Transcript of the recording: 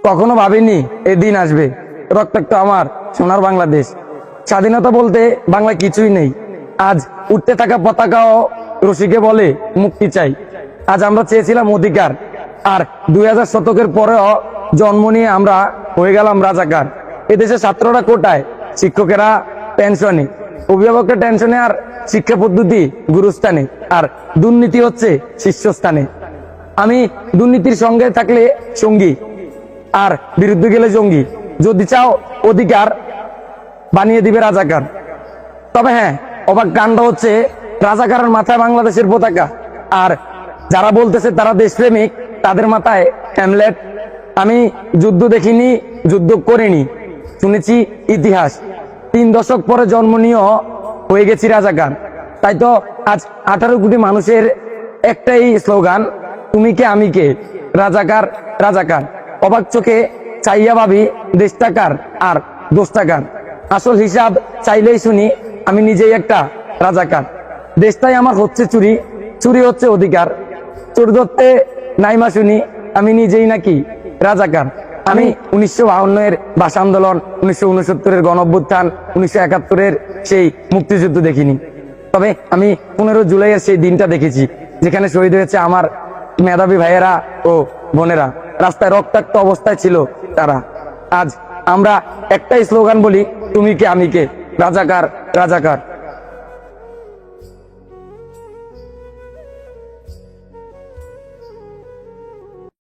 কখনো ভাবিনি এই দিন আসবে। রক্তাক্ত আমার সোনার বাংলাদেশ। স্বাধীনতা বলতে বাংলা কিছুই নেই। আজ উঠতে থাকা পতাকাও রশিকে বলে মুক্তি চাই। আজ আমরা চেয়েছিলাম অধিকার, আর 2000 শতকের পরেও জন্ম নিয়ে আমরা হয়ে গেলাম রাজাকার। এদেশে ছাত্ররা কোটায়, শিক্ষকেরা পেনশনে, অভিভাবকের টেনশনে, আর শিক্ষা পদ্ধতি গুরুস্থানে, আর দুর্নীতি হচ্ছে শীর্ষস্থানে। আমি দুর্নীতির সঙ্গে থাকলে সঙ্গী, আর বিরুদ্ধে গেলে জঙ্গি। যদি চাও অধিকার, বানিয়ে দিবে রাজাকার। তবে হ্যাঁ, অবাক কাণ্ড হচ্ছে রাজাকারের মাথায় বাংলাদেশের পতাকা, আর যারা বলতেছে তারা দেশপ্রেমিক তাদের মাথায় হ্যামলেট। আমি যুদ্ধ দেখিনি, যুদ্ধ করিনি, শুনেছি ইতিহাস। 3 দশক পরে জন্ম নিয়েও হয়ে গেছি রাজাকার। তাই তো আজ 18 কোটি মানুষের একটাই স্লোগান, তুমি কে আমি কে, রাজাকার রাজাকার। অবাক চোখে চাইয়া ভাবি দেশটা কার আর দোষটা কার। আসল হিসাব চাইলেই শুনি আমি নিজেই একটা রাজাকার। দেশটাই আমার হচ্ছে চুরি, চুরি হচ্ছে অধিকার। চোর ধরতে নাইমা শুনি আমি নিজেই নাকি রাজাকার। আমি 1952-এর ভাষা আন্দোলন, 1969-এর গণঅভ্যুত্থান, 1971-এর সেই মুক্তিযুদ্ধ দেখিনি। তবে আমি 15 জুলাইয়ের সেই দিনটা দেখেছি, যেখানে শহীদ হয়েছে আমার মেধাবী ভাইয়েরা ও বোনেরা। রাস্তায় রক্তাক্ত অবস্থায় ছিল তারা। আজ আমরা একটাই স্লোগান বলি, তুমি কে আমি কে, রাজাকার রাজাকার।